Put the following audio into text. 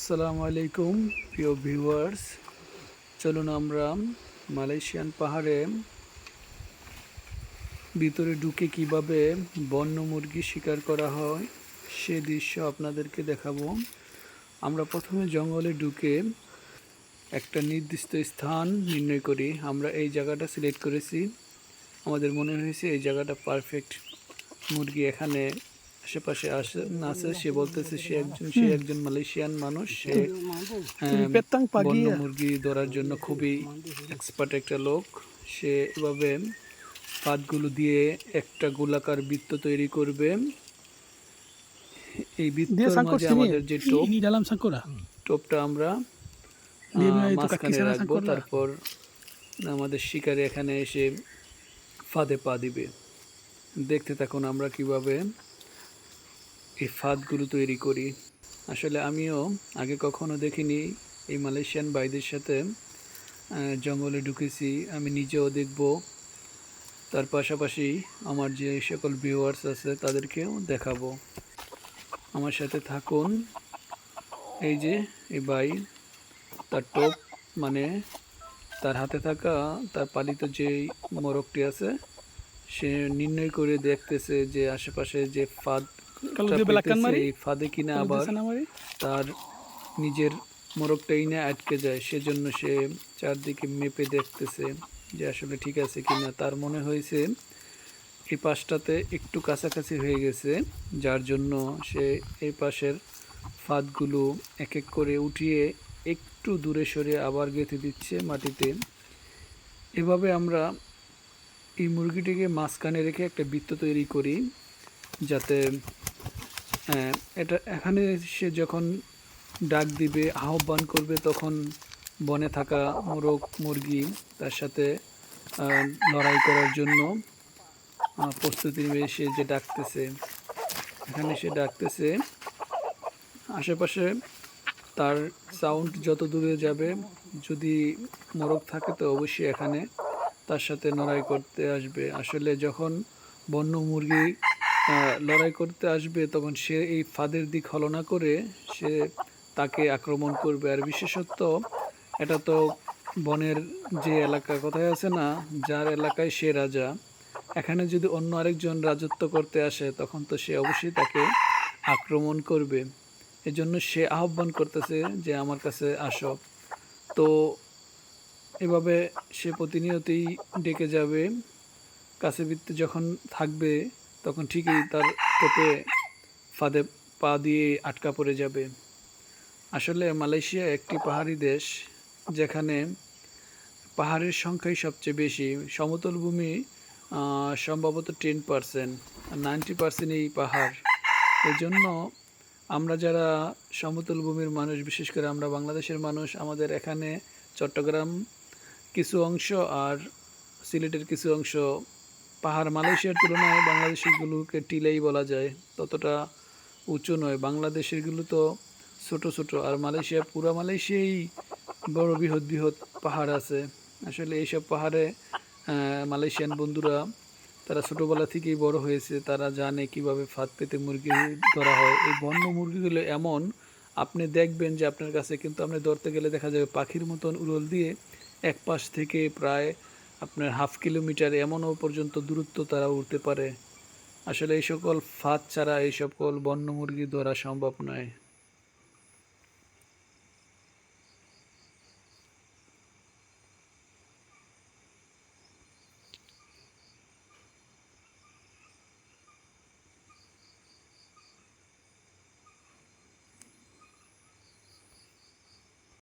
আসসালামু আলাইকুম প্রিয় ভিউয়ার্স, চলুন আমরা মালয়েশিয়ান পাহাড়ে ভিতরে ঢুকে কিভাবে বন্য মুরগি শিকার করা হয় সে দৃশ্য আপনাদেরকে দেখাবো। আমরা প্রথমে জঙ্গলে ঢুকে একটা নির্দিষ্ট স্থান নির্ণয় করি। আমরা এই জায়গাটা সিলেক্ট করেছি, আমাদের মনে হয়েছে এই জায়গাটা পারফেক্ট। মুরগি এখানে আশেপাশে আছে। সে বলতেছে সে একজন মালয়েশিয়ান মানুষ। সে বন্য মুরগি ধরার জন্য খুবই এক্সপার্ট একটা লোক। সে এভাবে পাতগুলো দিয়ে একটা গোলাকার বৃত্ত তৈরি করবে। এই বৃত্তের মাঝে আমাদের যে টোপটা আমরা মাঝখানে রাখবো। তারপর আমাদের শিকারি এখানে এসে ফাঁদে পা দিবে। দেখতে থাকুন আমরা কিভাবে এই ফাঁদগুলো তৈরি করি। আসলে আমিও আগে কখনো দেখিনি। এই মালয়েশিয়ান ভাইদের সাথে জঙ্গলে ঢুকেছি, আমি নিজেও দেখব। তার পাশাপাশি আমার যে সকল ভিউয়ার্স আছে তাদেরকেও দেখাবো। আমার সাথে থাকুন। এই যে এই ভাই, তার টোপ মানে তার হাতে থাকা তার পালিত যে মোরগটি আছে, সে নির্ণয় করে দেখতেছে যে আশেপাশে যে ফাঁদ এই ফাঁদে কিনা আবার তার নিজের মোরগটাই না আটকে যায়। সেজন্য সে চারদিকে মেপে দেখতেছে যে আসলে ঠিক আছে কিনা। তার মনে হয়েছে এই পাশটাতে একটু কাছাকাছি হয়ে গেছে, যার জন্য সে এই পাশের ফাঁদগুলো এক এক করে উঠিয়ে একটু দূরে সরে আবার গেঁথে দিচ্ছে মাটিতে। এভাবে আমরা এই মুরগিটিকে মাঝখানে রেখে একটা বৃত্ত তৈরি করি, যাতে এখানে সে যখন ডাক দিবে, আহ্বান করবে, তখন বনে থাকা মুরগি তার সাথে লড়াই করার জন্য প্রস্তুতি নেবে। সে যে ডাকতেছে, এখানে সে ডাকতেছে, আশেপাশে তার সাউন্ড যত দূরে যাবে, যদি মোরগ থাকে তো অবশ্যই এখানে তার সাথে লড়াই করতে আসবে। আসলে যখন বন্য মুরগি লড়াই করতে আসবে, তখন সে এই ফাঁদের দিক ছলনা করে সে তাকে আক্রমণ করবে। আর বিশেষত এটা তো বনের যে এলাকা, কথায় আছে না, যার এলাকায় সে রাজা। এখানে যদি অন্য আরেকজন রাজত্ব করতে আসে, তখন তো সে অবশ্যই তাকে আক্রমণ করবে। এজন্য সে আহ্বান করতেছে যে আমার কাছে আসো। তো এভাবে সে প্রতিনিয়তই ডেকে যাবে। কাছে বৃত্তে যখন থাকবে, তখন ঠিকই তার টোপে ফাঁদে পা দিয়ে আটকা পড়ে যাবে। আসলে মালয়েশিয়া একটি পাহাড়ি দেশ, যেখানে পাহাড়ের সংখ্যাই সবচেয়ে বেশি। সমতল ভূমি সম্ভবত 10%, 90% এই পাহাড়। এই জন্য আমরা যারা সমতল ভূমির মানুষ, বিশেষ করে আমরা বাংলাদেশের মানুষ, আমাদের এখানে চট্টগ্রাম কিছু অংশ আর সিলেটের কিছু অংশ পাহাড়। মালয়েশিয়ার তুলনায় বাংলাদেশিগুলোকে টিলাই বলা যায়, ততটা উঁচু নয়। বাংলাদেশেরগুলো তো ছোট ছোট, আর পুরা মালয়েশিয়াই বড় বৃহৎ বৃহৎ পাহাড় আছে। আসলে এইসব পাহাড়ে মালয়েশিয়ান বন্ধুরা তারা ছোটোবেলা থেকেই বড় হয়েছে, তারা জানে কিভাবে ফাঁদ পেতে মুরগি ধরা হয়। এই বন্য মুরগিগুলো এমন, আপনি দেখবেন যে আপনার কাছে, কিন্তু আপনি ধরতে গেলে দেখা যাবে পাখির মতন উড়োল দিয়ে এক পাশ থেকে প্রায় আপনার 1/2 কিলোমিটার এমনও পর্যন্ত দূরত্ব তারা উড়তে পারে। আসলে এই সকল ফাঁদ ছাড়া এই সকল বন্য মুরগি ধরা সম্ভব নয়।